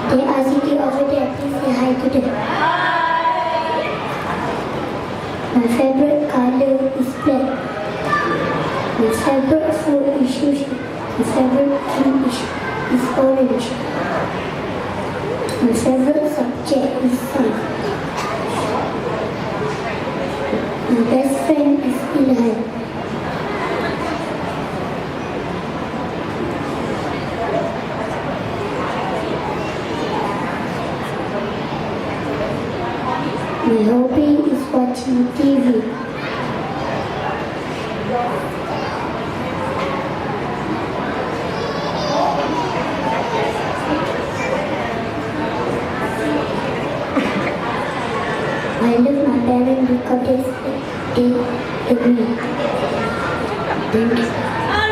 They are sitting over there. Please say hi to them. My favorite color is black. My favorite food is sushi. My favorite drink is orange. My favorite subject is science. My best friend is Ilhan. My hobby is watching TV. I love my parents because they agree. Thank you.